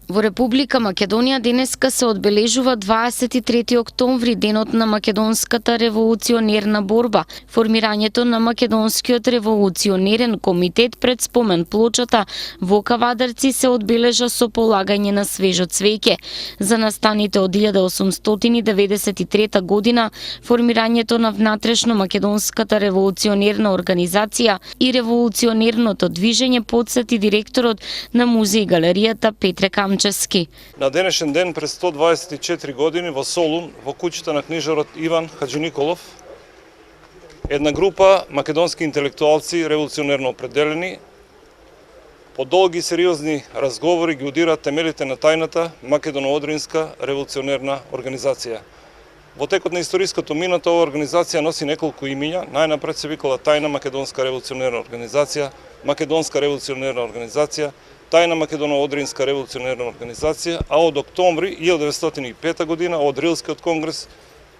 Во Република Македонија денеска се одбележува 23 октомври, денот на македонската револуционерна борба. Формирањето на Македонскиот револуционерен комитет пред спомен плочата во Кавадарци се одбележа со полагање на свежо цвеќе. За настаните од 1893 година, формирањето на внатрешно македонската револуционерна организација и револуционерното движење потсети директорот на музеј галеријата Петре Камчевски. На денешен ден пред 124 години во Солун, во куќата на книжарот Иван Хаџиниколов, една група македонски интелектуалци револуционерно определени, по долги и сериозни разговори ги удираат темелите на тајната Македоно-Одринска револуционерна организација. Во текот на историското минато оваа организација носи неколку имиња. Најнапред се викала Тајна Македонска револуционерна организација, Македонска револуционерна организација, Тајна Македоно-Одринска револуционерна организација, а од октомври 1905 година од Рилскиот конгрес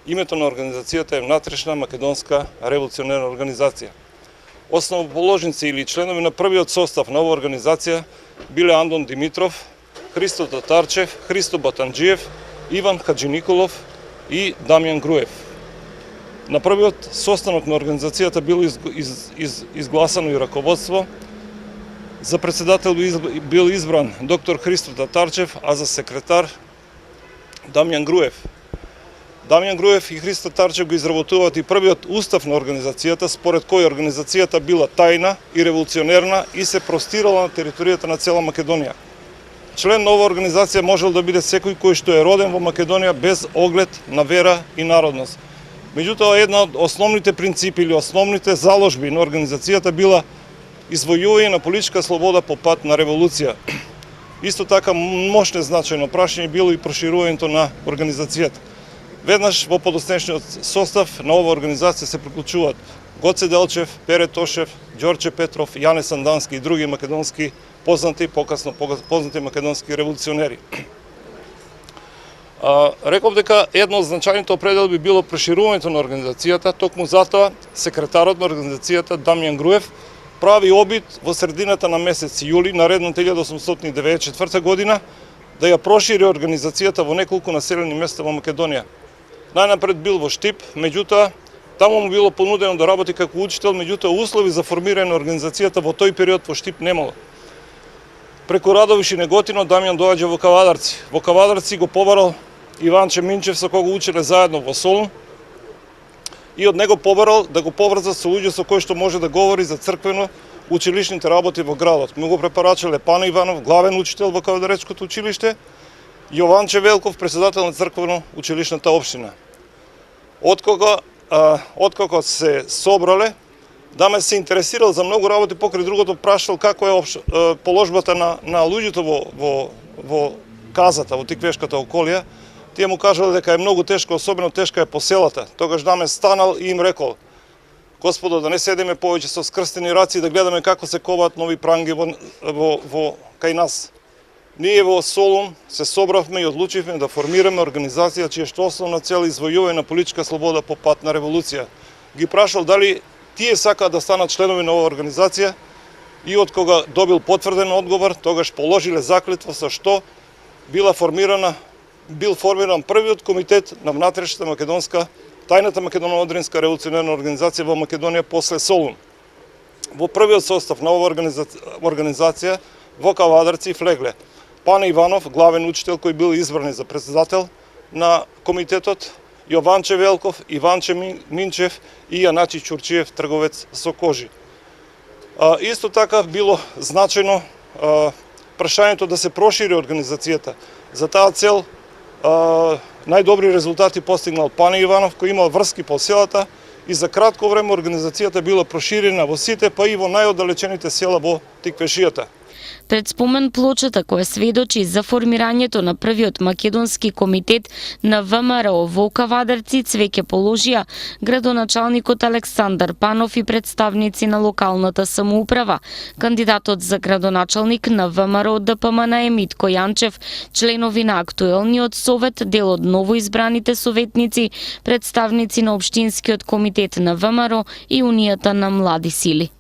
името на организацијата е Внатрешна македонска револуционерна организација. Основоположници или членови на првиот состав на оваа организација биле Андон Димитров, Христо Татарчев, Христо Батанџиев, Иван Хаџиниколов и Дамјан Груев. На првиот состанок на организацијата било изгласано и раководство. За председател бил избран доктор Христо Татарчев, а за секретар Дамјан Груев. Дамјан Груев и Христо Татарчев го изработуваат и првиот устав на организацијата, според кој организацијата била тајна и револуционерна и се простирала на територијата на цела Македонија. Член на оваа организација можел да биде секој кој што е роден во Македонија без оглед на вера и народност. Меѓутоа, една од основните принципи или основните заложби на организацијата била извојување на политичка слобода по пат на револуција. Исто така мощно значајно прашање било и проширувањето на организацијата. Веднаш во подоснешниот состав на оваа организација се приклучуваат Гоце Делчев, Пере Тошев, Ѓорче Петров, Јане Сандански и други македонски познати, покасно познати македонски револуционери. Реков дека едно од значајните определби било проширувањето на организацијата, токму затоа секретарот на организацијата Дамјан Груев прави обид во средината на месец јули наредната 1894 година да ја прошири организацијата во неколку населени места во Македонија. Најнапред бил во Штип, меѓутоа таму му било понудено да работи како учител, меѓутоа услови за формирање на организацијата во тој период во Штип немало. Преку Радовиш и Неготино Дамјан доаѓа во Кавадарци. Во Кавадарци го побарал Иванче Минчев со кого учеле заедно во Солун и од него побарал да го поврза со луѓе со кои што може да говори за црквено училишните работи во градот. Му го препорачале Пана Иванов, главен учител во Кавадаречкото училиште, Јованче Велков, председател на црквено училишната општина. Откако се собрале, Даме се интересирал за многу работи, покрај другото прашал како е положбата на луѓето во казата, во Тиквешката околија. Тие му кажале дека е многу тешко, особено тешка е по селата. Тогаш Даме станал и им рекол: Господо, да не седеме повеќе со скрстени раци и да гледаме како се коваат нови пранги кај нас. Ние во Солун се собравме и одлучивме да формираме организација чија што основна цел извојување на политичка слобода по пат на револуција. Ги прашал дали тие сакаат да станат членови на оваа организација и од кога добил потврден одговор, тогаш положиле заклетва со што бил формиран првиот комитет на внатрешната македонска, тајната Македоно-Одринска револуционерна организација во Македонија после Солун. Во првиот состав на оваа организација во Кавадарци влегле Пана Иванов, главен учител кој бил избран за председател на комитетот, Јованче Велков, Иванче Минчев и Јаначи Ќурчиев, трговец со кожи. Исто така било значајно прашањето да се прошири организацијата. За таа цел најдобри резултати постигнал Пана Иванов, кој имал врски по селата и за кратко време организацијата била проширена во сите, па и во најоддалечените села во Тиквешијата. Пред спомен плочата која сведочи за формирањето на првиот македонски комитет на ВМРО во Кавадарци цвеќе положија градоначалникот Александар Панов и представници на локалната самоуправа. Кандидатот за градоначалник на ВМРО ДПМН е Митко Јанчев, членови на актуелниот совет, дел од новоизбраните советници, представници на општинскиот комитет на ВМРО и Унијата на млади сили.